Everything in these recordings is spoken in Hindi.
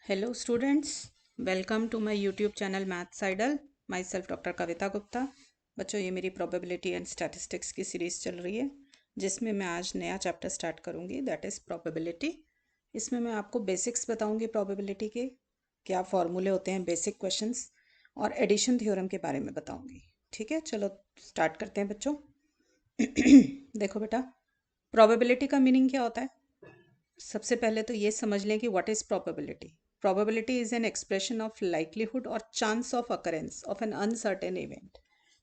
Hello students, welcome to my YouTube channel maths idol. Myself doctor Kavita Gupta. बच्चों, ये मेरी प्रोबेबिलिटी एंड स्टैटिस्टिक्स की सीरीज़ चल रही है जिसमें मैं आज नया चैप्टर स्टार्ट करूँगी, दैट इज़ प्रोबेबिलिटी। इसमें मैं आपको बेसिक्स बताऊँगी प्रोबेबिलिटी के, क्या फॉर्मूले होते हैं, बेसिक क्वेश्चंस और एडिशन थ्योरम के बारे में बताऊँगी। ठीक है, चलो स्टार्ट करते हैं बच्चों। देखो बेटा, प्रोबेबिलिटी का मीनिंग क्या होता है? सबसे पहले तो ये समझ लें कि what is probability. Probability is an expression of likelihood और chance of occurrence of an uncertain event.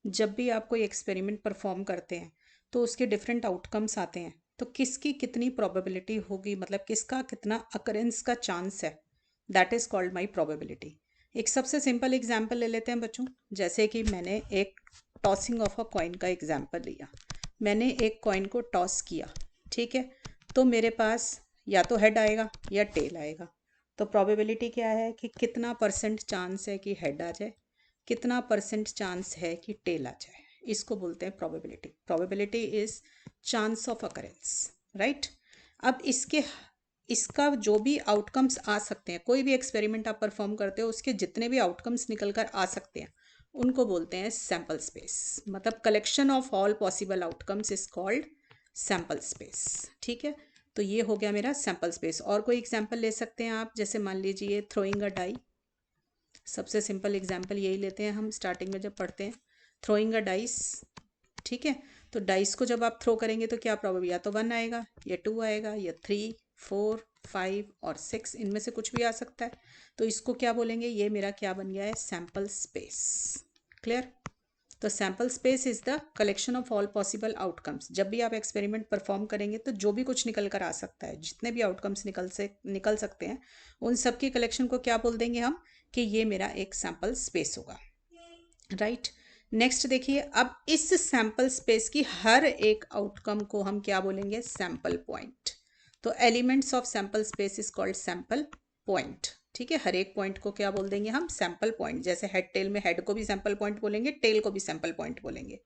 जब भी आप कोई एक्सपेरिमेंट परफॉर्म करते हैं तो उसके डिफरेंट आउटकम्स आते हैं, तो किसकी कितनी प्रोबेबिलिटी होगी, मतलब किसका कितना अकरेंस का चांस है, that is called my probability. एक सबसे सिंपल एग्जाम्पल ले लेते हैं बच्चों। जैसे कि मैंने एक टॉसिंग ऑफ अ कॉइन का एग्जाम्पल लिया। मैंने एक कॉइन को टॉस किया, ठीक है, तो मेरे पास या तो हेड आएगा या टेल आएगा। तो प्रोबेबिलिटी क्या है कि कितना परसेंट चांस है कि हेड आ जाए, कितना परसेंट चांस है कि टेल आ जाए, इसको बोलते हैं probability. Probability is chance of occurrence, right. अब इसका जो भी आउटकम्स आ सकते हैं, कोई भी एक्सपेरिमेंट आप परफॉर्म करते हो उसके जितने भी आउटकम्स निकल कर आ सकते हैं उनको बोलते हैं सैम्पल स्पेस। मतलब collection of all possible outcomes is called sample space. ठीक है, तो ये हो गया मेरा सैम्पल स्पेस। और कोई एग्जांपल ले सकते हैं आप, जैसे मान लीजिए थ्रोइंग अ डाई। सबसे सिंपल एग्जांपल यही लेते हैं हम स्टार्टिंग में जब पढ़ते हैं, थ्रोइंग अ डाइस। ठीक है, तो डाइस को जब आप थ्रो करेंगे तो क्या प्रॉब्लम, या तो 1 आएगा या 2 आएगा या 3, 4, 5 और 6, इनमें से कुछ भी आ सकता है। तो इसको क्या बोलेंगे, ये मेरा क्या बन गया है, सैम्पल स्पेस। क्लियर। तो sample space is the collection of all possible outcomes. जब भी आप एक्सपेरिमेंट परफॉर्म करेंगे तो जो भी कुछ निकल कर आ सकता है, जितने भी आउटकम्स निकल सकते हैं, उन सब की कलेक्शन को क्या बोल देंगे हम, कि ये मेरा एक सैम्पल स्पेस होगा, राइट। नेक्स्ट देखिए, अब इस सैम्पल स्पेस की हर एक आउटकम को हम क्या बोलेंगे, सैम्पल पॉइंट। तो elements of sample space is called sample point. ठीक है, हर एक पॉइंट को क्या बोल देंगे हम, सैम्पल पॉइंट। जैसे हेड टेल में हेड को भी सैम्पल पॉइंट बोलेंगे, टेल को भी सैम्पल पॉइंट बोलेंगे।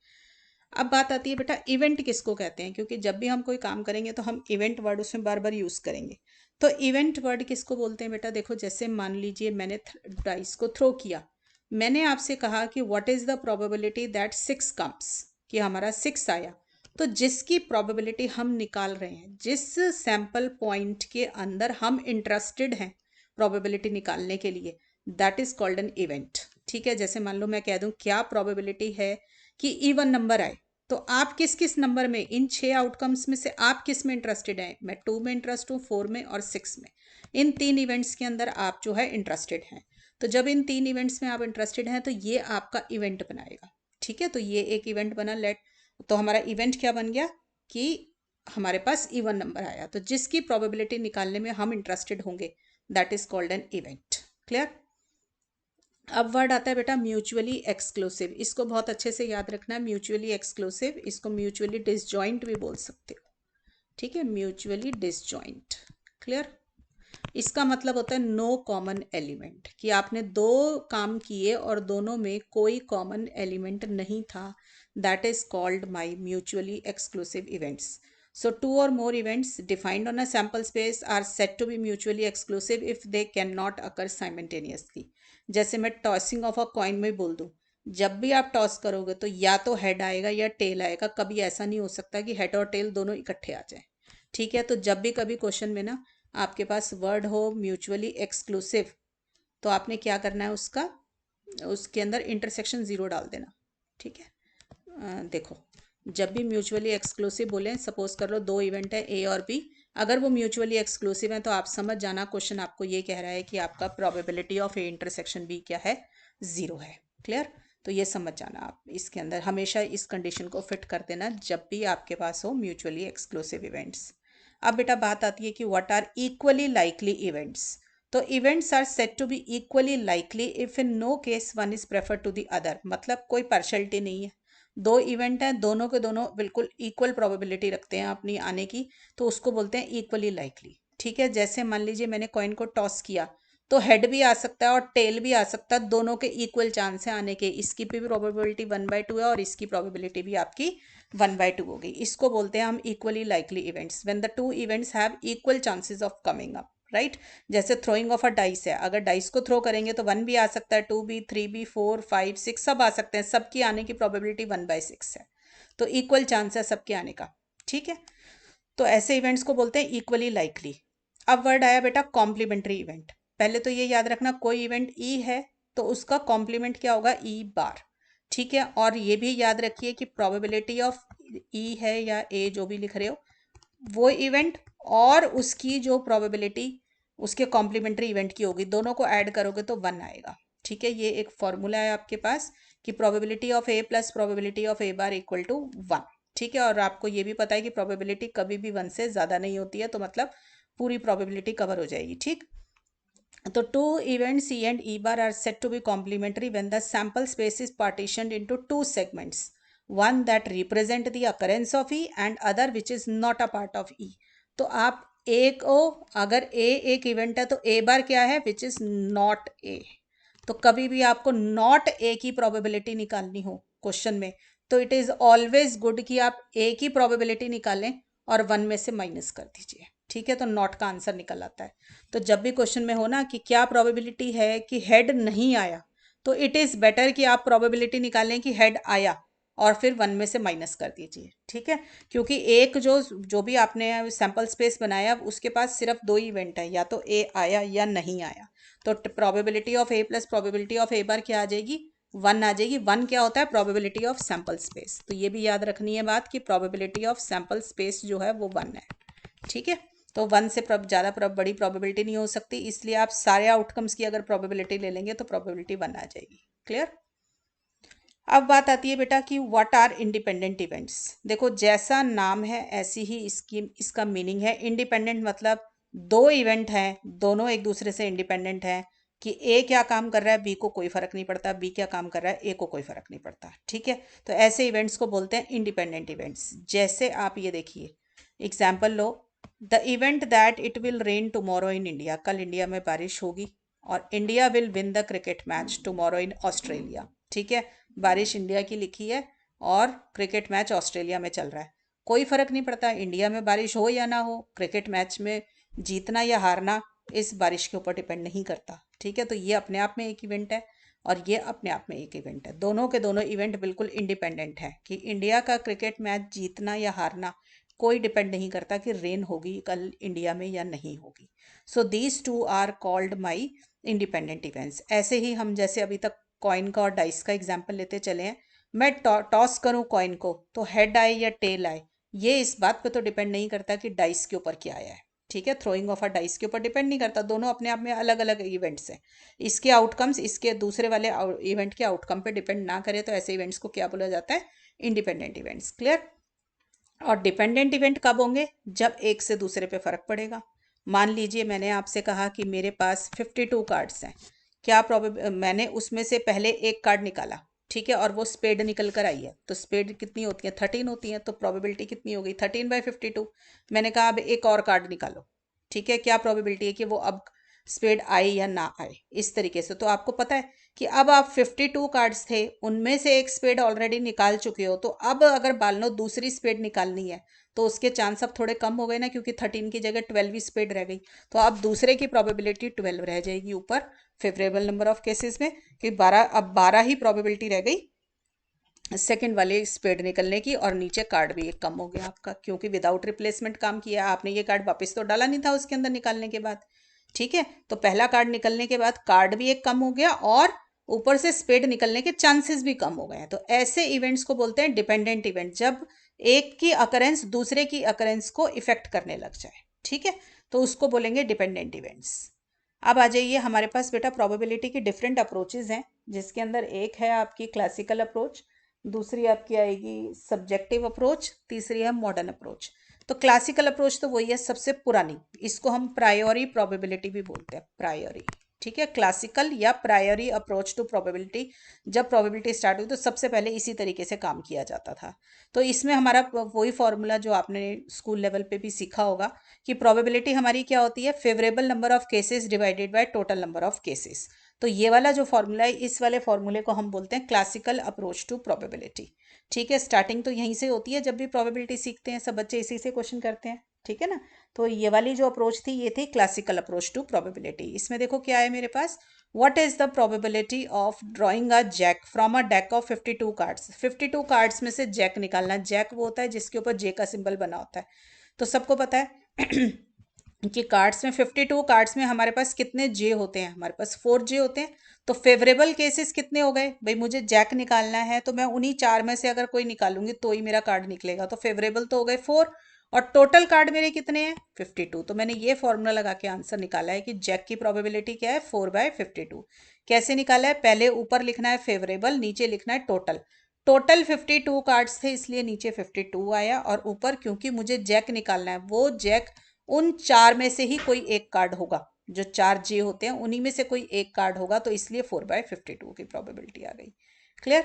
अब बात आती है बेटा, इवेंट किसको कहते हैं, क्योंकि जब भी हम कोई काम करेंगे तो हम इवेंट वर्ड उसमें बार बार यूज करेंगे। तो इवेंट वर्ड किसको बोलते हैं बेटा, देखो जैसे मान लीजिए मैंने डाइस को थ्रो किया, मैंने आपसे कहा कि what is the probability that 6 comes, कि हमारा 6 आया। तो जिसकी प्रोबेबिलिटी हम निकाल रहे हैं, जिस सैंपल पॉइंट के अंदर हम इंटरेस्टेड हैं प्रोबेबिलिटी निकालने के लिए, that is called an event. ठीक है, जैसे मान लो मैं कह दूं क्या प्रोबेबिलिटी है कि इवन नंबर आए, तो आप किस किस नंबर में, इन 6 आउटकम्स में से आप किस में इंटरेस्टेड हैं। मैं 2 में इंटरेस्ट हूँ, 4 में और 6 में। इन 3 इवेंट्स के अंदर आप जो है इंटरेस्टेड हैं। तो जब इन 3 इवेंट्स में आप इंटरेस्टेड हैं तो ये आपका इवेंट बनाएगा। ठीक है, तो ये एक इवेंट बना। लेट, तो हमारा इवेंट क्या बन गया कि हमारे पास इवन नंबर आया, तो जिसकी प्रोबेबिलिटी निकालने में हम इंटरेस्टेड होंगे, that is called an event. Clear. अब वर्ड आता है बेटा म्यूचुअली एक्सक्लूसिव। इसको बहुत अच्छे से याद रखना है, म्यूचुअली एक्सक्लूसिव। इसको म्यूचुअली डिसजॉइंट भी बोल सकते हो। ठीक है, म्यूचुअली डिसजॉइंट। क्लियर। इसका मतलब होता है नो कॉमन एलिमेंट, कि आपने दो काम किए और दोनों में कोई कॉमन एलिमेंट नहीं था, that is called my mutually exclusive events. So two or more events defined on a sample space are said to be mutually exclusive if they cannot occur simultaneously. जैसे मैं टॉसिंग ऑफ अ कॉइन में बोल दूं, जब भी आप टॉस करोगे तो या तो हेड आएगा या टेल आएगा, कभी ऐसा नहीं हो सकता कि हेड और टेल दोनों इकट्ठे आ जाए। ठीक है, तो जब भी कभी क्वेश्चन में ना आपके पास वर्ड हो म्यूचुअली एक्सक्लूसिव, तो आपने क्या करना है, उसके अंदर इंटरसेक्शन 0 डाल देना। ठीक है, देखो जब भी म्यूचुअली एक्सक्लूसिव बोले, सपोज कर लो 2 इवेंट है ए और बी, अगर वो म्यूचुअली एक्सक्लूसिव है तो आप समझ जाना क्वेश्चन आपको ये कह रहा है कि आपका probability of A intersection B क्या है, 0 है। क्लियर। तो ये समझ जाना आप, इसके अंदर हमेशा इस कंडीशन को फिट कर देना जब भी आपके पास हो म्यूचुअली एक्सक्लूसिव इवेंट्स। अब बेटा बात आती है कि what are equally likely events. तो events are said to be equally likely if in no case one is prefer to the other. मतलब कोई पार्शलिटी नहीं है, 2 इवेंट हैं, दोनों के दोनों बिल्कुल इक्वल प्रोबेबिलिटी रखते हैं अपनी आने की, तो उसको बोलते हैं इक्वली लाइकली। ठीक है, जैसे मान लीजिए मैंने कॉइन को टॉस किया, तो हेड भी आ सकता है और टेल भी आ सकता है, दोनों के इक्वल चांस है आने के। इसकी भी प्रोबेबिलिटी 1/2 है और इसकी प्रोबेबिलिटी भी आपकी 1/2 होगी। इसको बोलते हैं हम equally likely events, when the two events have equal chances of coming up. Right. जैसे थ्रोइंग ऑफ अ डाइस है, अगर डाइस को थ्रो करेंगे तो 1 भी आ सकता है, 2 भी, 3 भी, 4, 5, 6 सब आ सकते हैं, सबकी आने की प्रोबेबिलिटी 1/6 है। तो इक्वल चांस है सबके आने का, ठीक है। तो ऐसे इवेंट्स को बोलते हैं इक्वली लाइकली। अब वर्ड आया बेटा कॉम्प्लीमेंट्री इवेंट। पहले तो ये याद रखना, कोई इवेंट ई है तो उसका कॉम्प्लीमेंट क्या होगा, ई बार, ठीक है। और ये भी याद रखिए कि प्रोबेबिलिटी ऑफ ई है या ए, जो भी लिख रहे हो, वो इवेंट और उसकी जो प्रोबेबिलिटी उसके कॉम्प्लीमेंट्री इवेंट की होगी, दोनों को ऐड करोगे तो 1 आएगा, ठीक है। ये एक फॉर्मूला है आपके पास कि probability of A plus probability of A bar equal to 1, ठीक है। और आपको ये भी पता है कि प्रोबेबिलिटी कभी भी 1 से ज़्यादा नहीं होती है, तो मतलब पूरी प्रोबेबिलिटी कवर हो जाएगी, ठीक। तो two events E and E bar are set to be complementary when the sample space is partitioned into 2 segments, one that represent the occurrence of E and other which is not a part of E। तो आप ए को, अगर ए एक इवेंट है तो ए बार क्या है, विच इज नॉट ए। तो कभी भी आपको नॉट ए की प्रोबेबिलिटी निकालनी हो क्वेश्चन में, तो इट इज ऑलवेज गुड कि आप ए की प्रोबेबिलिटी निकालें और 1 में से माइनस कर दीजिए, ठीक है। तो नॉट का आंसर निकल आता है। तो जब भी क्वेश्चन में हो ना कि क्या प्रोबेबिलिटी है कि हेड नहीं आया, तो इट इज बेटर कि आप प्रोबेबिलिटी निकालें कि हेड आया और फिर 1 में से माइनस कर दीजिए, ठीक है। क्योंकि एक जो भी आपने सैंपल स्पेस बनाया उसके पास सिर्फ 2 इवेंट है, या तो ए आया या नहीं आया। तो probability of A plus probability of A bar क्या आ जाएगी, 1 आ जाएगी। 1 क्या होता है, प्रोबेबिलिटी ऑफ सैंपल स्पेस। तो ये भी याद रखनी है बात कि प्रोबेबिलिटी ऑफ सैंपल स्पेस जो है वो 1 है, ठीक है। तो 1 से ज़्यादा बड़ी प्रोबेबिलिटी नहीं हो सकती, इसलिए आप सारे आउटकम्स की अगर प्रोबेबिलिटी ले लेंगे तो प्रोबेबिलिटी 1 आ जाएगी। क्लियर। अब बात आती है बेटा कि व्हाट आर इंडिपेंडेंट इवेंट्स। देखो जैसा नाम है ऐसी ही इसका मीनिंग है। इंडिपेंडेंट मतलब 2 इवेंट हैं, दोनों एक दूसरे से इंडिपेंडेंट हैं, कि ए क्या काम कर रहा है बी को कोई फर्क नहीं पड़ता, बी क्या काम कर रहा है ए को कोई फर्क नहीं पड़ता, ठीक है। तो ऐसे इवेंट्स को बोलते हैं इंडिपेंडेंट इवेंट्स। जैसे आप ये देखिए example low, the event that it will rain tomorrow in India, कल इंडिया में बारिश होगी, और India will win the cricket match tomorrow in Australia, ठीक है। बारिश इंडिया की लिखी है और क्रिकेट मैच ऑस्ट्रेलिया में चल रहा है। कोई फर्क नहीं पड़ता इंडिया में बारिश हो या ना हो, क्रिकेट मैच में जीतना या हारना इस बारिश के ऊपर डिपेंड नहीं करता, ठीक है। तो ये अपने आप में एक इवेंट है और ये अपने आप में एक इवेंट है। दोनों के दोनों इवेंट बिल्कुल इंडिपेंडेंट है कि इंडिया का क्रिकेट मैच जीतना या हारना कोई डिपेंड नहीं करता कि रेन होगी कल इंडिया में या नहीं होगी। So these two are called my independent events. ऐसे ही हम जैसे अभी तक कॉइन का और डाइस का एग्जाम्पल लेते चले हैं, मैं टॉस करूं कॉइन को तो हेड आए या टेल आए, ये इस बात पे तो डिपेंड नहीं करता कि डाइस के ऊपर क्या आया है, ठीक है। थ्रोइंग ऑफ अ डाइस के ऊपर डिपेंड नहीं करता, दोनों अपने आप में अलग अलग इवेंट्स हैं। इसके आउटकम्स इसके दूसरे वाले इवेंट के आउटकम पे डिपेंड ना करे तो ऐसे इवेंट्स को क्या बोला जाता है, इंडिपेंडेंट इवेंट्स। क्लियर। और डिपेंडेंट इवेंट कब होंगे, जब एक से दूसरे पे फर्क पड़ेगा। मान लीजिए मैंने आपसे कहा कि मेरे पास 52 कार्ड्स हैं, क्या मैंने उसमें से पहले एक कार्ड निकाला, ठीक है, और वो स्पेड निकल कर आई है। तो स्पेड कितनी होती है, 13 होती है, तो प्रोबेबिलिटी कितनी हो गई, 13/52। मैंने कहा अब एक और कार्ड निकालो, ठीक है, क्या प्रोबेबिलिटी है कि वो अब स्पेड आए या ना आए, इस तरीके से। तो आपको पता है कि अब आप 52 कार्ड्स थे, उनमें से एक स्पेड ऑलरेडी निकाल चुके हो, तो अब अगर बालनो दूसरी स्पेड निकालनी है तो उसके चांस अब थोड़े कम हो गए ना, क्योंकि 13 की जगह 12 ही स्पेड रह गई। तो अब दूसरे की प्रोबेबिलिटी 12 रह जाएगी ऊपर फेवरेबल नंबर ऑफ केसेस में, कि 12, अब 12 ही प्रोबेबिलिटी रह गई सेकंड वाले स्पेड निकलने की, और नीचे कार्ड भी एक कम हो गया आपका, क्योंकि विदाउट रिप्लेसमेंट काम किया आपने। ये कार्ड वापस तो डाला नहीं था उसके अंदर निकालने के बाद, ठीक है। तो पहला कार्ड निकलने के बाद कार्ड भी एक कम हो गया और ऊपर से स्पेड निकलने के चांसेस भी कम हो गए हैं। तो ऐसे इवेंट्स को बोलते हैं डिपेंडेंट इवेंट, जब एक की अकरेंस दूसरे की अकरेंस को इफेक्ट करने लग जाए, ठीक है, तो उसको बोलेंगे डिपेंडेंट इवेंट्स। अब आ जाइए हमारे पास बेटा प्रोबेबिलिटी की डिफरेंट अप्रोचेज हैं, जिसके अंदर एक है आपकी क्लासिकल अप्रोच, दूसरी आपकी आएगी सब्जेक्टिव अप्रोच, तीसरी है मॉडर्न अप्रोच। तो क्लासिकल अप्रोच तो वही है सबसे पुरानी, इसको हम प्रायोरी प्रोबेबिलिटी भी बोलते हैं, प्रायोरी, ठीक है। क्लासिकल या प्रायोरी अप्रोच टू प्रोबेबिलिटी, जब प्रोबेबिलिटी स्टार्ट हुई तो सबसे पहले इसी तरीके से काम किया जाता था। तो इसमें हमारा वही फॉर्मूला जो आपने स्कूल लेवल पे भी सीखा होगा कि प्रोबेबिलिटी हमारी क्या होती है, favourable number of cases divided by total number of cases. तो ये वाला जो फॉर्मूला है, इस वाले फॉर्मूले को हम बोलते हैं क्लासिकल अप्रोच टू प्रोबेबिलिटी, ठीक है। स्टार्टिंग तो यहीं से होती है, जब भी प्रोबेबिलिटी सीखते हैं सब बच्चे इसी से क्वेश्चन करते हैं, ठीक है ना। तो ये वाली जो अप्रोच थी ये थी क्लासिकल अप्रोच टू प्रोबेबिलिटी। इसमें देखो क्या है मेरे पास, what is the probability of drawing a jack from a deck of 52 cards. 52 cards में से जैक निकालना। जैक वो होता है जिसके ऊपर जे का सिंबल बना होता है। तो सबको पता है कि कार्ड्स में 52 कार्ड्स में हमारे पास कितने जे होते हैं, हमारे पास 4 जे होते हैं। तो फेवरेबल केसेस कितने हो गए भाई, मुझे जैक निकालना है तो मैं उन्हीं 4 में से अगर कोई निकालूंगी तो ही मेरा कार्ड निकलेगा। तो फेवरेबल तो हो गए 4 और टोटल कार्ड मेरे कितने हैं 52। तो मैंने ये फॉर्मूला लगा के आंसर निकाला है कि जैक की प्रोबेबिलिटी क्या है 4/52। कैसे निकाला है, पहले ऊपर लिखना है फेवरेबल, नीचे लिखना है टोटल। टोटल 52 कार्ड्स थे इसलिए नीचे 52 आया, और ऊपर क्योंकि मुझे जैक निकालना है, वो जैक उन 4 में से ही कोई एक कार्ड होगा, जो 4 जे होते हैं उन्हीं में से कोई एक कार्ड होगा, तो इसलिए 4/52 की प्रोबेबिलिटी आ गई। क्लियर।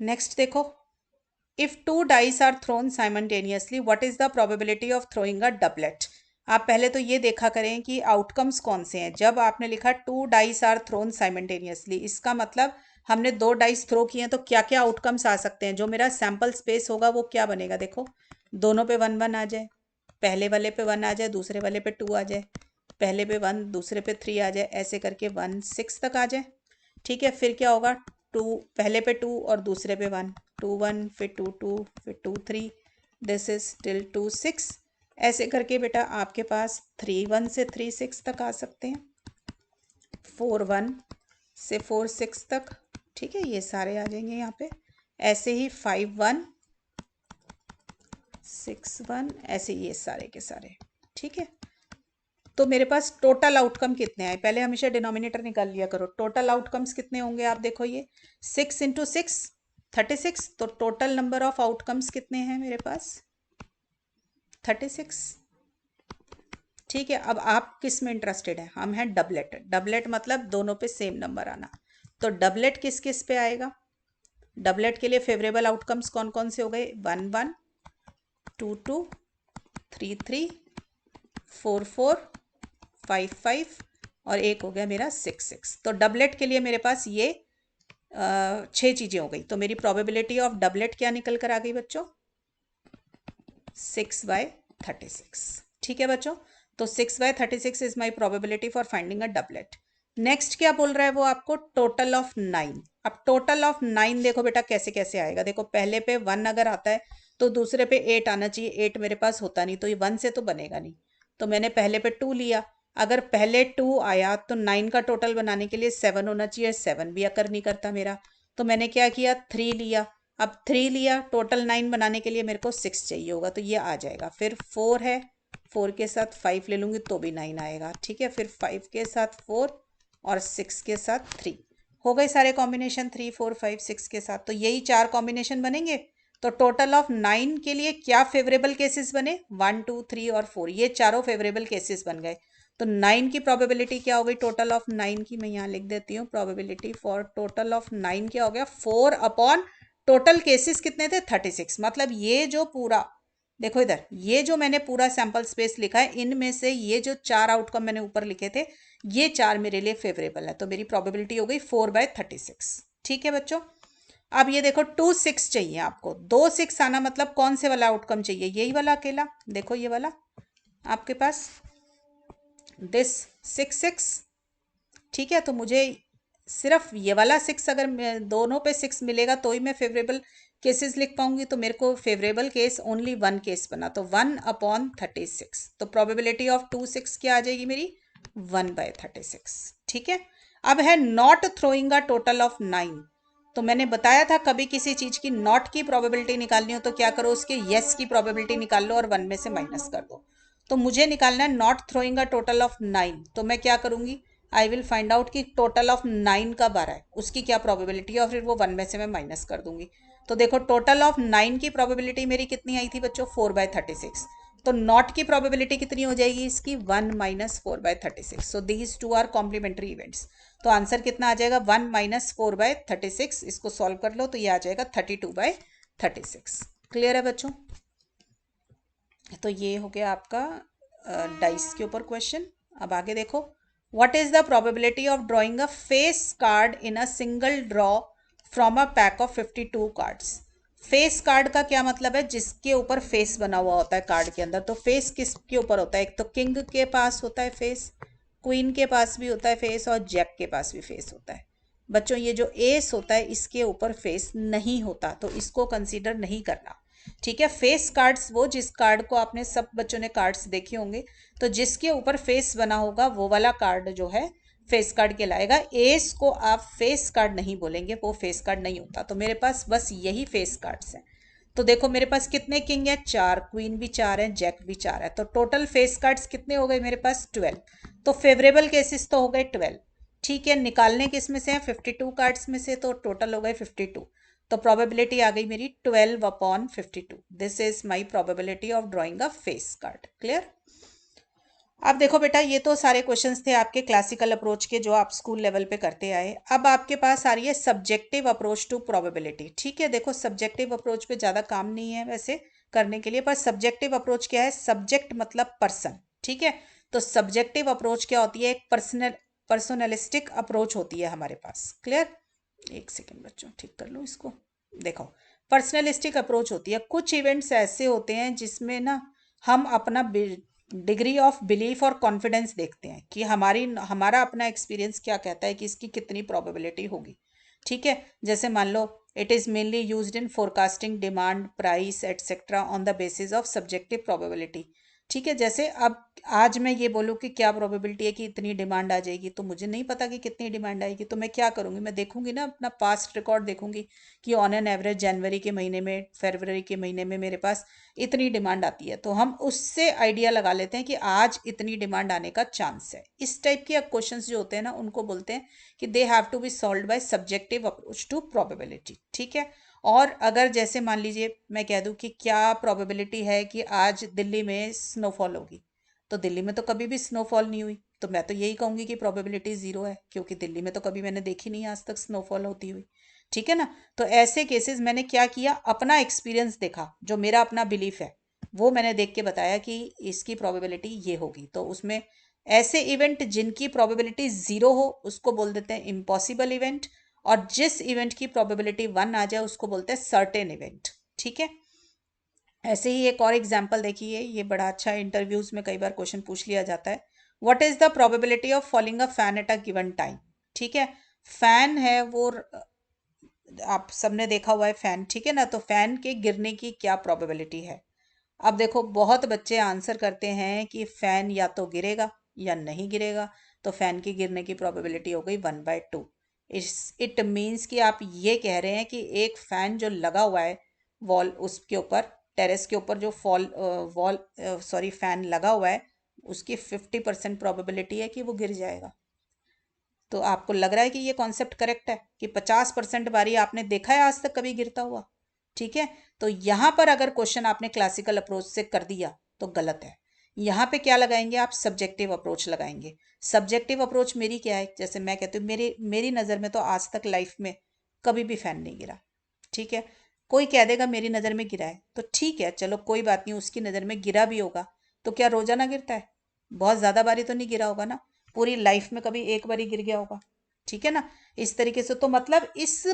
नेक्स्ट देखो, if 2 dice are thrown simultaneously what is the probability of throwing a doublet. आप पहले तो ये देखा करें कि आउटकम्स कौन से हैं। जब आपने लिखा 2 डाइस आर थ्रोन साइमल्टेनियसली, इसका मतलब हमने 2 डाइस थ्रो किए हैं, तो क्या क्या आउटकम्स आ सकते हैं। जो मेरा सैंपल स्पेस होगा वो क्या बनेगा, देखो दोनों पे 1 1 आ जाए, पहले वाले पे 1 आ जाए, दूसरे वाले पे 2 आ जाए, पहले पे 1 दूसरे पे 3 आ जाए, ऐसे करके 1 6 तक आ जाए। ठीक है, फिर क्या होगा, 2 पहले पे 2 और दूसरे पे 1, 2 1 फिर 2 2 फिर 2 3, दिस इज टिल 2 6। ऐसे करके बेटा आपके पास 3 1 से 3 6 तक आ सकते हैं, 4 1 से 4 6 तक। ठीक है, ये सारे आ जाएंगे यहाँ पे। ऐसे ही 5 1 6 1, ऐसे ये सारे के सारे। ठीक है, तो मेरे पास टोटल आउटकम कितने आए, पहले हमेशा डिनोमिनेटर निकाल लिया करो। टोटल आउटकम्स कितने होंगे, आप देखो ये 6 × 6 36। तो टोटल नंबर ऑफ आउटकम्स कितने हैं मेरे पास 36। ठीक है, अब आप किस में इंटरेस्टेड हैं, हम हैं डबलेट। डबलेट मतलब दोनों पे सेम नंबर आना। तो डबलेट किस किस पे आएगा, डबलेट के लिए फेवरेबल आउटकम्स कौन कौन से हो गए, 1 1 2 2 3 3 4 4 5 5 और एक हो गया मेरा 6 6। तो डबलेट के लिए मेरे पास ये 6 चीज़ें हो गई। तो मेरी प्रोबेबिलिटी ऑफ डबलेट क्या निकल कर आ गई बच्चों, 6/36। ठीक है बच्चों, तो 6/36 is my probability for finding a doublet. Next क्या बोल रहा है वो आपको, टोटल ऑफ 9। अब टोटल ऑफ 9 देखो बेटा कैसे कैसे आएगा। देखो पहले पे 1 अगर आता है तो दूसरे पे 8 आना चाहिए, 8 मेरे पास होता नहीं, तो ये 1 से तो बनेगा नहीं। तो मैंने पहले पे 2 लिया, अगर पहले 2 आया तो 9 का टोटल बनाने के लिए 7 होना चाहिए, 7 भी अकर नहीं करता मेरा। तो मैंने क्या किया, 3 लिया। अब 3 लिया, टोटल 9 बनाने के लिए मेरे को 6 चाहिए होगा, तो ये आ जाएगा। फिर 4 है, 4 के साथ 5 ले लूँगी तो भी 9 आएगा। ठीक है, फिर 5 के साथ 4 और 6 के साथ 3 हो गए सारे कॉम्बिनेशन, 3 4 5 6 के साथ। तो यही 4 कॉम्बिनेशन बनेंगे। तो टोटल ऑफ 9 के लिए क्या फेवरेबल केसेस बने, 1 2 3 और 4, ये चारों फेवरेबल केसेस बन गए। तो 9 की प्रोबेबिलिटी क्या हो गई, टोटल ऑफ 9 की मैं यहाँ लिख देती हूँ, प्रोबेबिलिटी फॉर टोटल ऑफ 9 क्या हो गया, 4 टोटल केसेस कितने थे 36। मतलब ये जो पूरा देखो इधर, ये जो मैंने पूरा सैंपल स्पेस लिखा है, इनमें से ये जो 4 आउटकम मैंने ऊपर लिखे थे, ये 4 मेरे लिए फेवरेबल है। तो मेरी प्रोबेबिलिटी हो गई 4/36। ठीक है बच्चों, अब ये देखो 2 6 चाहिए आपको, 2 6 आना मतलब कौन से वाला आउटकम चाहिए, यही वाला अकेला, देखो ये वाला आपके पास दिस 6 6। ठीक है, तो मुझे सिर्फ ये वाला 6 अगर दोनों पे 6 मिलेगा तो ही मैं फेवरेबल केसेस लिख पाऊंगी। तो मेरे को फेवरेबल केस ओनली 1 केस बना, तो 1/36। तो प्रोबेबिलिटी ऑफ 2 6 क्या आ जाएगी मेरी, 1/36। ठीक है, अब है not throwing a total of 9। तो मैंने बताया था कभी किसी चीज़ की नॉट की प्रोबेबिलिटी निकालनी हो तो क्या करो, उसके येस की प्रोबेबिलिटी निकाल लो और 1 में से माइनस कर दो। तो मुझे निकालना है not throwing a total of 9। तो मैं क्या करूंगी, आई विल फाइंड आउट कि टोटल ऑफ 9 कब आ रहा है, उसकी क्या प्रोबेबिलिटी है, और फिर वो 1 में से मैं माइनस कर दूंगी। तो देखो टोटल ऑफ 9 की प्रोबेबिलिटी मेरी कितनी आई थी बच्चों, 4/36। तो नॉट की प्रोबेबिलिटी कितनी हो जाएगी इसकी, 1 - 4/36। So these two are complementary events. तो आंसर कितना आ जाएगा, 1 - 4/36। इसको सॉल्व कर लो तो ये आ जाएगा 32/36। क्लियर है बच्चों। तो ये हो गया आपका डाइस के ऊपर क्वेश्चन। अब आगे देखो, what is the probability of drawing a face card in a single draw from a pack of 52 cards. Face card का क्या मतलब है? जिसके ऊपर फेस बना हुआ होता है कार्ड के अंदर। तो फेस किसके ऊपर होता है? एक तो किंग के पास होता है फेस, क्वीन के पास भी होता है फेस, और जैक के पास भी फेस होता है। बच्चों ये जो एस होता है इसके ऊपर फेस नहीं होता, तो इसको कंसीडर नहीं करना। ठीक है, फेस कार्ड्स वो जिस कार्ड को आपने, सब बच्चों ने कार्ड्स देखे होंगे, तो जिसके ऊपर फेस बना होगा वो वाला कार्ड जो है फेस कार्ड कहलाएगा। एस को आप फेस कार्ड नहीं बोलेंगे, वो फेस कार्ड नहीं होता। तो मेरे पास बस यही फेस कार्ड्स हैं। तो देखो मेरे पास कितने किंग है? 4, क्वीन भी 4 है, जैक भी 4 है। तो टोटल फेस कार्ड्स कितने हो गए मेरे पास? 12। तो फेवरेबल केसेस तो हो गए 12। ठीक है, निकालने किस में से है? 52 कार्ड्स में से, तो टोटल हो गए 52। तो प्रोबेबिलिटी आ गई मेरी 12/52। This is my probability of drawing a face card. Clear? अब देखो बेटा, ये तो सारे क्वेश्चंस थे आपके क्लासिकल अप्रोच के जो आप स्कूल लेवल पे करते आए। अब आपके पास आ रही है सब्जेक्टिव अप्रोच टू प्रोबेबिलिटी। ठीक है, देखो सब्जेक्टिव अप्रोच पे ज़्यादा काम नहीं है वैसे करने के लिए, पर सब्जेक्टिव अप्रोच क्या है? सब्जेक्ट मतलब पर्सन। ठीक है, तो सब्जेक्टिव अप्रोच क्या होती है? एक पर्सनलिस्टिक अप्रोच होती है हमारे पास। क्लियर? एक सेकेंड बच्चों, ठीक कर लो इसको। देखो, पर्सनलिस्टिक अप्रोच होती है, कुछ इवेंट्स ऐसे होते हैं जिसमें ना हम अपना डिग्री ऑफ बिलीफ और कॉन्फिडेंस देखते हैं कि हमारा अपना एक्सपीरियंस क्या कहता है कि इसकी कितनी प्रोबेबिलिटी होगी। ठीक है, जैसे मान लो it is mainly used in forecasting demand, price etcetera on the basis of subjective probability. ठीक है, जैसे अब आज मैं ये बोलूँ कि क्या प्रोबेबिलिटी है कि इतनी डिमांड आ जाएगी, तो मुझे नहीं पता कि कितनी डिमांड आएगी। तो मैं क्या करूँगी? मैं देखूंगी ना, अपना पास्ट रिकॉर्ड देखूंगी कि ऑन एन एवरेज जनवरी के महीने में, फरवरी के महीने में मेरे पास इतनी डिमांड आती है। तो हम उससे आइडिया लगा लेते हैं कि आज इतनी डिमांड आने का चांस है। इस टाइप के क्वेश्चंस जो होते हैं ना, उनको बोलते हैं कि they have to be solved by subjective approach to probability. ठीक है, और अगर जैसे मान लीजिए मैं कह दूं कि क्या प्रोबेबिलिटी है कि आज दिल्ली में स्नोफॉल होगी, तो दिल्ली में तो कभी भी स्नोफॉल नहीं हुई, तो मैं तो यही कहूंगी कि प्रोबेबिलिटी 0 है, क्योंकि दिल्ली में तो कभी मैंने देखी नहीं आज तक स्नोफॉल होती हुई। ठीक है ना? तो ऐसे केसेस मैंने क्या किया, अपना एक्सपीरियंस देखा, जो मेरा अपना बिलीफ है वो मैंने देख के बताया कि इसकी प्रोबेबिलिटी ये होगी। तो उसमें ऐसे इवेंट जिनकी प्रोबेबिलिटी 0 हो उसको बोल देते हैं इम्पॉसिबल इवेंट, और जिस इवेंट की प्रोबेबिलिटी 1 आ जाए उसको बोलते हैं सर्टेन इवेंट। ठीक है, ऐसे ही एक और एग्जाम्पल देखिए, ये बड़ा अच्छा इंटरव्यूज में कई बार क्वेश्चन पूछ लिया जाता है। What is the probability of falling a fan at a given time? ठीक है, फैन है वो, आप सबने देखा हुआ है फैन। ठीक है ना? तो फैन के गिरने की क्या प्रोबेबिलिटी है? अब देखो बहुत बच्चे आंसर करते हैं कि फैन या तो गिरेगा या नहीं गिरेगा। तो फैन की गिरने की प्रोबेबिलिटी हो गई 1/2। इट मीन्स कि आप ये कह रहे हैं कि एक फैन जो लगा हुआ है वॉल, उसके ऊपर टेरेस के ऊपर जो फैन लगा हुआ है, उसकी 50% प्रोबेबिलिटी है कि वो गिर जाएगा। तो आपको लग रहा है कि ये कॉन्सेप्ट करेक्ट है कि 50% बारी आपने देखा है आज तक कभी गिरता हुआ? ठीक है, तो यहाँ पर अगर क्वेश्चन आपने क्लासिकल अप्रोच से कर दिया तो गलत है। यहाँ पे क्या लगाएंगे आप? सब्जेक्टिव अप्रोच लगाएंगे। सब्जेक्टिव अप्रोच मेरी क्या है? जैसे मैं कहती हूँ, मेरी नज़र में तो आज तक लाइफ में कभी भी फैन नहीं गिरा। ठीक है, कोई कह देगा मेरी नज़र में गिरा है, तो ठीक है चलो कोई बात नहीं, उसकी नज़र में गिरा भी होगा। तो क्या रोजाना गिरता है? बहुत ज़्यादा बारी तो नहीं गिरा होगा ना, पूरी लाइफ में कभी एक बारी गिर गया होगा। ठीक है ना? इस तरीके से तो मतलब इस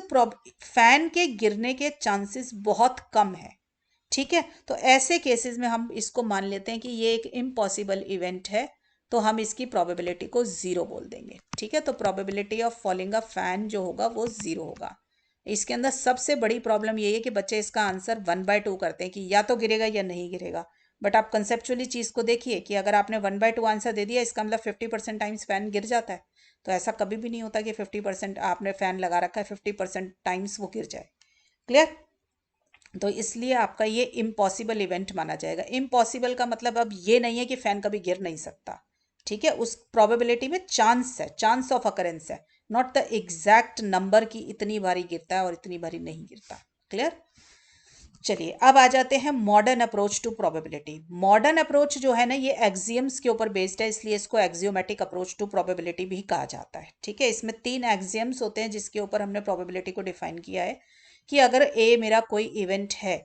फैन के गिरने के चांसेस बहुत कम है। ठीक है, तो ऐसे केसेस में हम इसको मान लेते हैं कि ये एक इम्पॉसिबल इवेंट है, तो हम इसकी प्रोबेबिलिटी को 0 बोल देंगे। ठीक है, तो probability of falling a fan जो होगा वो 0 होगा। इसके अंदर सबसे बड़ी प्रॉब्लम ये है कि बच्चे इसका आंसर 1/2 करते हैं कि या तो गिरेगा या नहीं गिरेगा। बट आप कंसेप्चुअली चीज़ को देखिए कि अगर आपने 1/2 आंसर दे दिया, इसका मतलब 50% टाइम्स फैन गिर जाता है। तो ऐसा कभी भी नहीं होता कि 50% आपने फैन लगा रखा है 50% टाइम्स वो गिर जाए। क्लियर? तो इसलिए आपका ये इम्पॉसिबल इवेंट माना जाएगा। इम्पॉसिबल का मतलब अब ये नहीं है कि फैन कभी गिर नहीं सकता। ठीक है, उस प्रोबेबिलिटी में चांस है, चांस ऑफ अकरेंस है, नॉट द एग्जैक्ट नंबर की इतनी बारी गिरता है और इतनी बारी नहीं गिरता। क्लियर? चलिए अब आ जाते हैं modern approach to probability. Modern approach जो है ना, ये एक्सियम्स के ऊपर बेस्ड है, इसलिए इसको एक्सियोमेटिक अप्रोच टू प्रोबेबिलिटी भी कहा जाता है। ठीक है, इसमें 3 एक्सियम्स होते हैं जिसके ऊपर हमने प्रोबेबिलिटी को डिफाइन किया है कि अगर ए मेरा कोई इवेंट है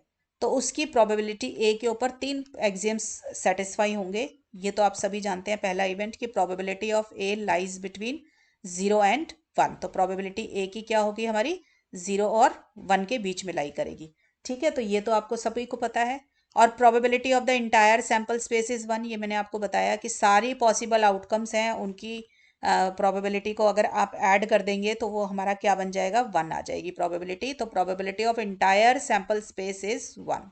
तो उसकी प्रोबेबिलिटी ए के ऊपर 3 एक्सियम्स सेटिस्फाई होंगे। ये तो आप सभी जानते हैं। पहला इवेंट की probability of A lies between 0 and 1, तो प्रोबेबिलिटी ए की क्या होगी हमारी? 0 और 1 के बीच में लाई करेगी। ठीक है, तो ये तो आपको सभी को पता है। और probability of the entire sample space is 1, ये मैंने आपको बताया कि सारी पॉसिबल आउटकम्स हैं उनकी प्रोबेबिलिटी को अगर आप ऐड कर देंगे तो वो हमारा क्या बन जाएगा, 1 आ जाएगी प्रोबेबिलिटी। तो probability of entire sample space is 1।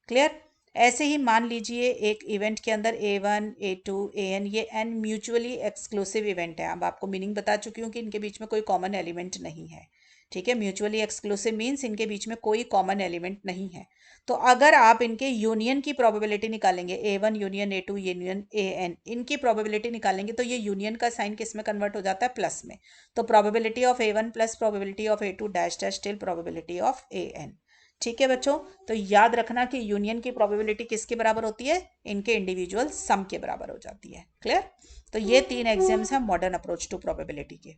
Clear. ऐसे ही मान लीजिए एक इवेंट के अंदर A1 A2 AN, ये n म्यूचुअली एक्सक्लूसिव इवेंट है। अब आपको मीनिंग बता चुकी हूँ कि इनके बीच में कोई कॉमन एलिमेंट नहीं है। ठीक है, म्यूचुअली एक्सक्लूसिव मीन्स इनके बीच में कोई कॉमन एलिमेंट नहीं है। तो अगर आप इनके यूनियन की प्रोबेबिलिटी निकालेंगे, A1 union A2 union AN, इनकी प्रोबेबिलिटी निकालेंगे तो ये यूनियन का साइन किस में कन्वर्ट हो जाता है, प्लस में। तो probability of A1 plus probability of A2 dash dash till probability of AN। ठीक है बच्चों, तो याद रखना कि यूनियन की प्रोबेबिलिटी किसके बराबर होती है, इनके इंडिविजुअल सम के बराबर हो जाती है। क्लियर। तो ये 3 एग्जाम्स हैं मॉडर्न अप्रोच टू प्रोबेबिलिटी के।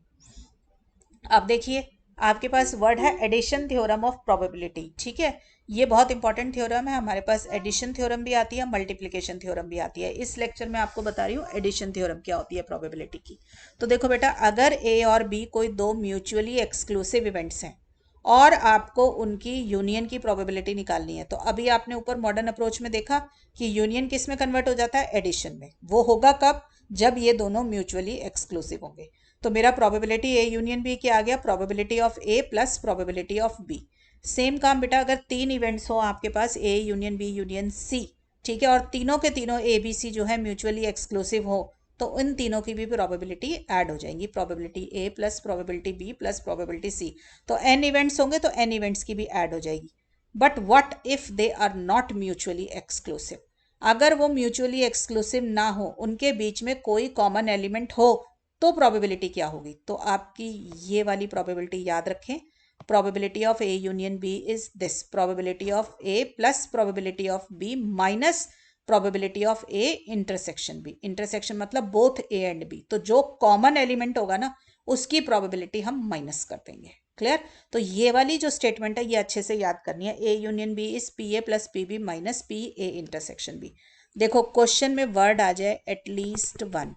अब देखिए आपके पास वर्ड है एडिशन थ्योरम ऑफ प्रोबेबिलिटी। ठीक है, ये बहुत इंपॉर्टेंट थ्योरम है। हमारे पास एडिशन थ्योरम भी आती है, मल्टीप्लिकेशन थ्योरम भी आती है। इस लेक्चर में आपको बता रही हूँ एडिशन थ्योरम क्या होती है प्रोबेबिलिटी की। तो देखो बेटा, अगर ए और बी कोई दो म्यूचुअली एक्सक्लूसिव इवेंट्स हैं और आपको उनकी यूनियन की प्रोबेबिलिटी निकालनी है, तो अभी आपने ऊपर मॉडर्न अप्रोच में देखा कि यूनियन किस में कन्वर्ट हो जाता है, एडिशन में। वो होगा कब, जब ये दोनों म्यूचुअली एक्सक्लूसिव होंगे। तो मेरा प्रोबेबिलिटी ए यूनियन बी क्या आ गया, probability of A plus probability of B. Same काम बेटा, अगर 3 इवेंट्स हो आपके पास A union B union C, ठीक है, और तीनों के तीनों ए बी सी जो है म्यूचुअली एक्सक्लूसिव हो, तो इन तीनों की भी प्रोबेबिलिटी ऐड हो जाएंगी, probability A plus probability B plus probability C. तो एन इवेंट्स होंगे तो एन इवेंट्स की भी ऐड हो जाएगी। But what if they are not mutually exclusive, अगर वो म्यूचुअली एक्सक्लूसिव ना हो, उनके बीच में कोई कॉमन एलिमेंट हो, तो प्रोबेबिलिटी क्या होगी, तो आपकी ये वाली प्रोबेबिलिटी याद रखें। Probability of A union B is this, probability of A plus probability of B minus probability of A intersection B. Intersection मतलब बोथ ए एंड बी, तो जो कॉमन एलिमेंट होगा ना उसकी प्रोबेबिलिटी हम माइनस कर देंगे। क्लियर। तो ये वाली जो स्टेटमेंट है ये अच्छे से याद करनी है, A union B is P A plus P B minus P A intersection B. देखो क्वेश्चन में वर्ड आ जाए एटलीस्ट 1,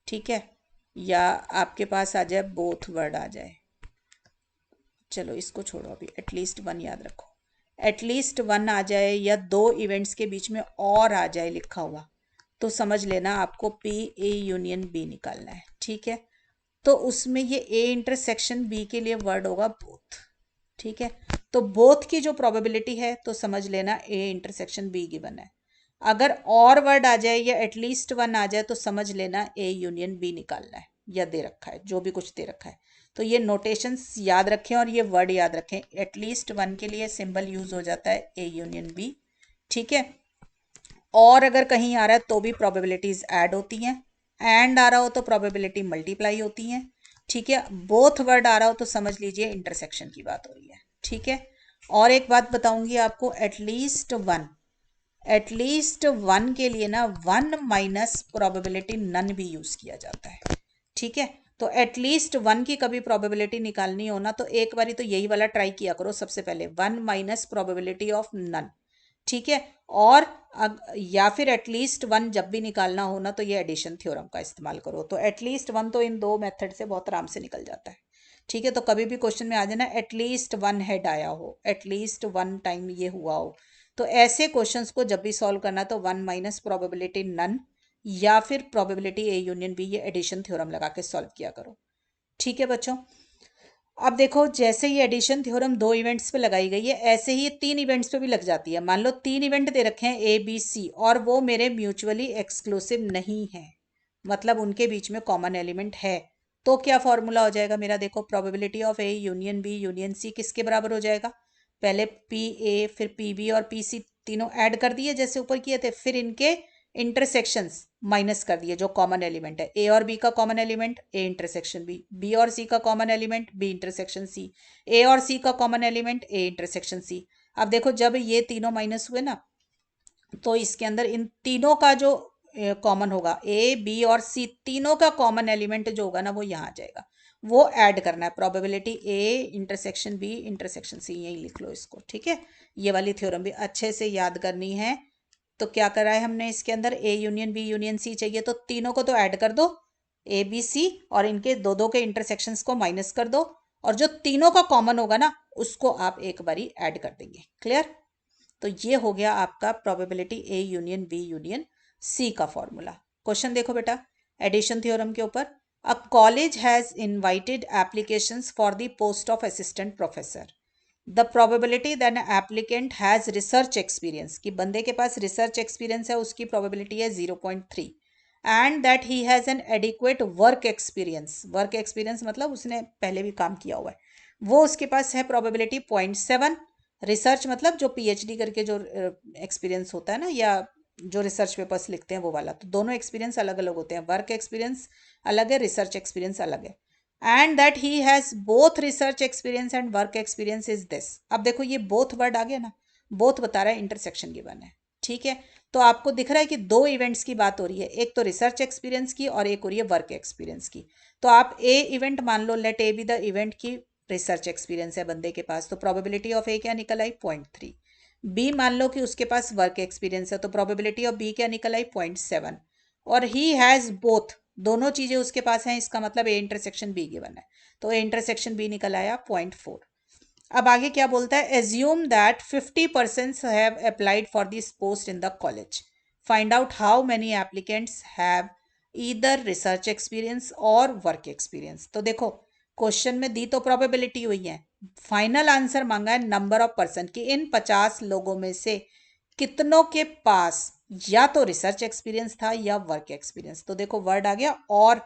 ठीक है, या आपके पास आ जाए बोथ वर्ड आ जाए, चलो इसको छोड़ो अभी, एटलीस्ट 1 याद रखो। एटलीस्ट 1 आ जाए या दो इवेंट्स के बीच में और आ जाए लिखा हुआ, तो समझ लेना आपको पी ए यूनियन बी निकालना है। ठीक है, तो उसमें ये ए इंटरसेक्शन बी के लिए वर्ड होगा बोथ। ठीक है, तो बोथ की जो प्रोबेबिलिटी है तो समझ लेना ए इंटरसेक्शन बी गिवन है। अगर और वर्ड आ जाए या एटलीस्ट 1 आ जाए तो समझ लेना ए यूनियन बी निकालना है, या दे रखा है, जो भी कुछ दे रखा है। तो ये नोटेशंस याद रखें और ये वर्ड याद रखें। एटलीस्ट 1 के लिए सिंबल यूज हो जाता है ए यूनियन बी। ठीक है, और अगर कहीं आ रहा है तो भी प्रोबेबिलिटीज ऐड होती हैं, एंड आ रहा हो तो प्रोबेबिलिटी मल्टीप्लाई होती हैं। ठीक है, बोथ वर्ड आ रहा हो तो समझ लीजिए इंटरसेक्शन की बात हो रही है। ठीक है, और एक बात बताऊंगी आपको, एटलीस्ट वन के लिए ना 1 माइनस प्रोबेबिलिटी नन भी यूज किया जाता है। ठीक है, तो एटलीस्ट 1 की कभी प्रोबेबिलिटी निकालनी हो ना तो एक बारी तो यही वाला ट्राई किया करो सबसे पहले, 1 माइनस प्रोबेबिलिटी ऑफ नन। ठीक है, और या फिर एटलीस्ट 1 जब भी निकालना हो ना तो ये एडिशन थ्योरम का इस्तेमाल करो। तो एटलीस्ट 1 तो इन दो मेथड से बहुत आराम से निकल जाता है। ठीक है, तो कभी भी क्वेश्चन में आ जाना एटलीस्ट 1 हेड आया हो, एटलीस्ट 1 टाइम ये हुआ हो, तो ऐसे क्वेश्चंस को जब भी सॉल्व करना तो 1 माइनस प्रोबेबिलिटी नन या फिर प्रोबेबिलिटी ए यूनियन बी, ये एडिशन थ्योरम लगा के सॉल्व किया करो। ठीक है बच्चों, अब देखो जैसे ये एडिशन थ्योरम 2 इवेंट्स पे लगाई गई है, ऐसे ही 3 इवेंट्स पे भी लग जाती है। मान लो 3 इवेंट दे रखे हैं ए बी सी और वो मेरे म्यूचुअली एक्सक्लूसिव नहीं है, मतलब उनके बीच में कॉमन एलिमेंट है, तो क्या फॉर्मूला हो जाएगा मेरा, देखो probability of A union B union C किसके बराबर हो जाएगा, पहले पी ए फिर पी बी और पी सी तीनों ऐड कर दिए जैसे ऊपर किए थे, फिर इनके इंटरसेक्शंस माइनस कर दिए जो कॉमन एलिमेंट है। ए और बी का common element A intersection B, B और सी का common element B intersection C, A और सी का common element A intersection C. अब देखो जब ये तीनों माइनस हुए ना तो इसके अंदर इन तीनों का जो कॉमन होगा, ए बी और सी तीनों का कॉमन एलिमेंट जो होगा ना वो यहाँ आ जाएगा, वो ऐड करना है। Probability A intersection B intersection C, यही लिख लो इसको। ठीक है, ये वाली थ्योरम भी अच्छे से याद करनी है। तो क्या करा है हमने इसके अंदर, A union B union C चाहिए तो तीनों को तो ऐड कर दो ए बी सी, और इनके दो दो के इंटरसेक्शंस को माइनस कर दो, और जो तीनों का कॉमन होगा ना उसको आप एक बारी ऐड कर देंगे। क्लियर? तो ये हो गया आपका probability A union B union C का फॉर्मूला। क्वेश्चन देखो बेटा, एडिशन थ्योरम के ऊपर, a college has invited applications for the post of assistant professor. The probability that applicant has research experience, कि बंदे के पास रिसर्च एक्सपीरियंस है, उसकी प्रोबेबिलिटी है 0.3, and that he has an adequate work experience, work experience मतलब उसने पहले भी काम किया हुआ है, वो उसके पास है प्रोबेबिलिटी 0.7। रिसर्च मतलब जो पीएचडी करके जो एक्सपीरियंस होता है ना, या जो रिसर्च पेपर्स लिखते हैं वो वाला, तो दोनों एक्सपीरियंस अलग अलग होते हैं, वर्क एक्सपीरियंस अलग है, रिसर्च एक्सपीरियंस अलग है। And that he has both research experience and work experience is this. अब देखो ये बोथ वर्ड आ गया ना, बोथ बता रहा है, इंटरसेक्शन गिवन है। ठीक है, तो आपको दिख रहा है कि दो इवेंट्स की बात हो रही है, एक तो रिसर्च एक्सपीरियंस की और एक हो रही है वर्क एक्सपीरियंस की। तो आप ए इवेंट मान लो, let A be the event की रिसर्च एक्सपीरियंस है बंदे के पास, तो प्रोबेबिलिटी ऑफ ए क्या निकल आई 0.3। बी मान लो कि उसके पास वर्क एक्सपीरियंस है, तो प्रोबेबिलिटी ऑफ बी क्या निकल आई 0.7। और ही हैज बोथ, दोनों चीजें उसके पास हैं, इसका मतलब ए इंटरसेक्शन बी गिवन है, तो ए इंटरसेक्शन बी निकल आया 0.4। अब आगे क्या बोलता है, assume that 50% have applied for this post in the college, find out how many applicants have either research experience और वर्क एक्सपीरियंस। तो देखो क्वेश्चन में दी तो प्रोबेबिलिटी हुई है, फाइनल आंसर मांगा है नंबर ऑफ पर्सन की, इन 50 लोगों में से कितनों के पास या तो रिसर्च एक्सपीरियंस था या वर्क एक्सपीरियंस। तो देखो वर्ड आ गया और,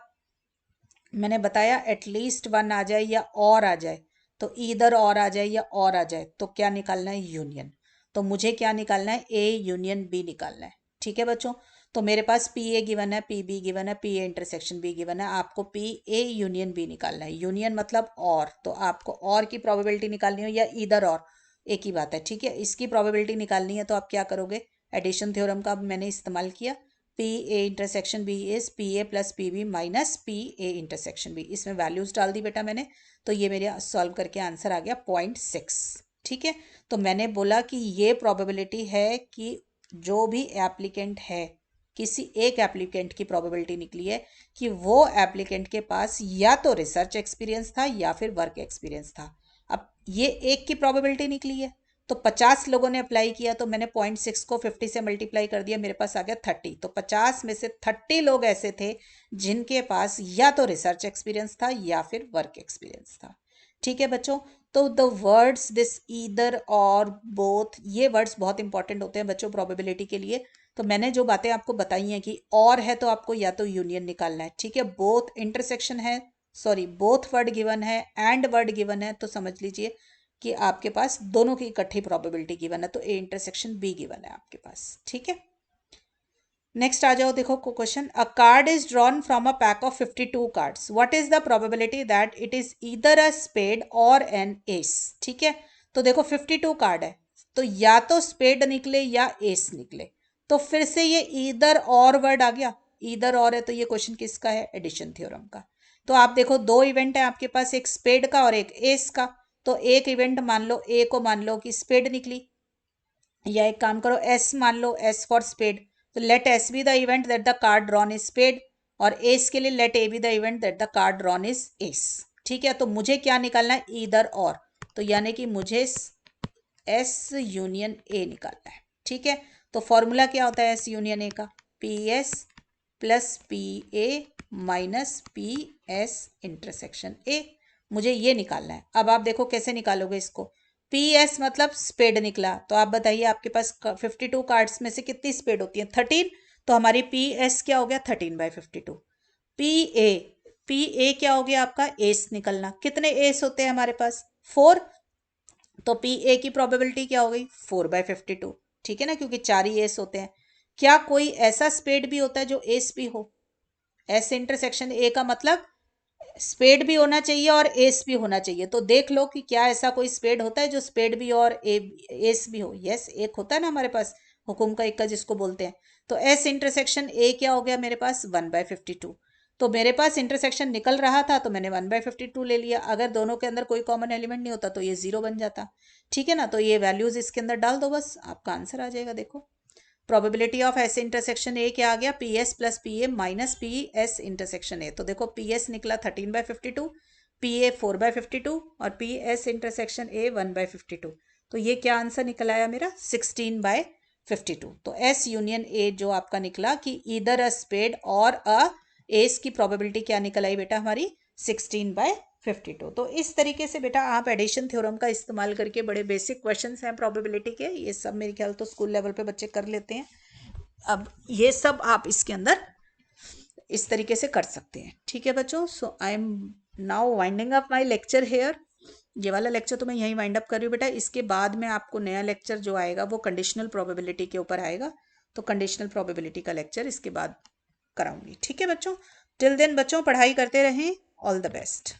मैंने बताया एटलीस्ट वन आ जाए या और आ जाए, तो इधर और आ जाए या और आ जाए, तो क्या निकालना है, यूनियन। तो मुझे क्या निकालना है, ए यूनियन बी निकालना है। ठीक है बच्चों, तो मेरे पास पी ए गिवन है, पी बी गिवन है, P A intersection be given है, आपको पी ए यूनियन बी निकालना है। यूनियन मतलब और, तो आपको और की प्रोबेबिलिटी निकालनी हो या इधर और, एक ही बात है। ठीक है, इसकी प्रोबेबिलिटी निकालनी है तो आप क्या करोगे, एडिशन थ्योरम का मैंने इस्तेमाल किया, P A intersection B is P A plus P B minus P A intersection B, इसमें वैल्यूज डाल दी बेटा मैंने, तो ये मेरे सॉल्व करके आंसर आ गया 0.6। ठीक है, तो मैंने बोला कि ये प्रोबेबिलिटी है कि जो भी एप्लीकेंट है, किसी एक एप्लीकेंट की प्रोबेबिलिटी निकली है कि वो एप्लीकेंट के पास या तो रिसर्च एक्सपीरियंस था या फिर वर्क एक्सपीरियंस था। अब ये एक की प्रोबेबिलिटी निकली है, तो 50 लोगों ने अप्लाई किया, तो मैंने 0.6 को 50 से मल्टीप्लाई कर दिया, मेरे पास आ गया 30। तो 50 में से 30 लोग ऐसे थे जिनके पास या तो रिसर्च एक्सपीरियंस था या फिर वर्क एक्सपीरियंस था। ठीक है बच्चों, तो द वर्ड्स दिस, ईदर और बोथ, ये वर्ड्स बहुत इंपॉर्टेंट होते हैं बच्चों प्रोबेबिलिटी के लिए। तो मैंने जो बातें आपको बताई हैं कि और है तो आपको या तो यूनियन निकालना है। ठीक है, बोथ इंटरसेक्शन है, सॉरी बोथ वर्ड गिवन है एंड वर्ड गिवन है, तो समझ लीजिए कि आपके पास दोनों की इकट्ठी प्रोबेबिलिटी गिवन है, तो ए इंटरसेक्शन बी गिवन है आपके पास। ठीक है, नेक्स्ट आ जाओ, देखो question, a card is drawn from a pack of 52 cards, what is the probability that it is either a spade or an ace. ठीक है, तो देखो 52 कार्ड है, तो या तो स्पेड निकले या एस निकले, तो फिर से ये ईदर और वर्ड आ गया, ईदर और है, तो ये क्वेश्चन किसका है, एडिशन थ्योरम का। तो आप देखो दो इवेंट है आपके पास, एक स्पेड का और एक एस का, तो एक इवेंट मान लो, ए को मान लो कि स्पेड निकली, या एक काम करो एस मान लो, एस फॉर स्पेड, तो let S be the event that the card drawn is spade, और एस के लिए let A be the event that the card drawn is ace. ठीक है, तो मुझे क्या निकालना है, ईदर और, तो यानी कि मुझे एस यूनियन ए निकालना है। ठीक है, तो फॉर्मूला क्या होता है एस यूनियन ए का, P S plus P A minus P S intersection A, मुझे ये निकालना है। अब आप देखो कैसे निकालोगे इसको, पी एस मतलब स्पेड निकला, तो आप बताइए आपके पास 52 कार्ड्स में से कितनी स्पेड होती है, 13, तो हमारी पी एस क्या हो गया 13/52। पी ए, पी ए क्या हो गया आपका, एस निकलना, कितने एस होते हैं हमारे पास, 4, तो पी ए की प्रोबेबिलिटी क्या हो गई 4/52। ठीक है ना, क्योंकि 4 ही एस होते हैं। क्या कोई ऐसा स्पेड भी होता है जो एस भी हो, एस इंटरसेक्शन ए का मतलब स्पेड भी होना चाहिए और एस भी होना चाहिए, तो देख लो कि क्या ऐसा कोई स्पेड होता है जो स्पेड भी और एस भी हो। यस, एक होता है ना हमारे पास, हुकुम का इक्का जिसको बोलते हैं, तो एस इंटरसेक्शन ए क्या हो गया मेरे पास 1/52। तो मेरे पास इंटरसेक्शन निकल रहा था तो मैंने 1/52 ले लिया, अगर दोनों के अंदर कोई कॉमन एलिमेंट नहीं होता तो ये 0 बन जाता। ठीक है ना, तो ये वैल्यूज इसके अंदर डाल दो, बस आपका आंसर आ जाएगा। देखो probability of S intersection A क्या आ गया, P S plus P A minus P S intersection A, तो देखो पी एस निकला 13/52, पी ए 4/52 और पी एस इंटरसेक्शन ए 1/52। तो ये क्या आंसर निकल आया मेरा 16/52। तो एस यूनियन ए जो आपका निकला कि ईदर अ स्पेड और अ एस की प्रोबेबिलिटी क्या निकल आई बेटा हमारी 16/52। तो इस तरीके से बेटा आप एडिशन थ्योरम का इस्तेमाल करके बड़े बेसिक क्वेश्चंस हैं प्रोबेबिलिटी के, ये सब मेरे ख्याल तो स्कूल लेवल पे बच्चे कर लेते हैं। अब ये सब आप इसके अंदर इस तरीके से कर सकते हैं। ठीक है बच्चों, so I am now winding up my lecture here. ये वाला लेक्चर तो मैं यहीं वाइंड अप कर रही हूँ बेटा। इसके बाद में आपको नया लेक्चर जो आएगा वो कंडीशनल प्रोबेबिलिटी के ऊपर आएगा, तो कंडीशनल प्रोबेबिलिटी का लेक्चर इसके बाद कराऊंगी। ठीक है बच्चों, टिल देन बच्चों पढ़ाई करते रहें। All the best.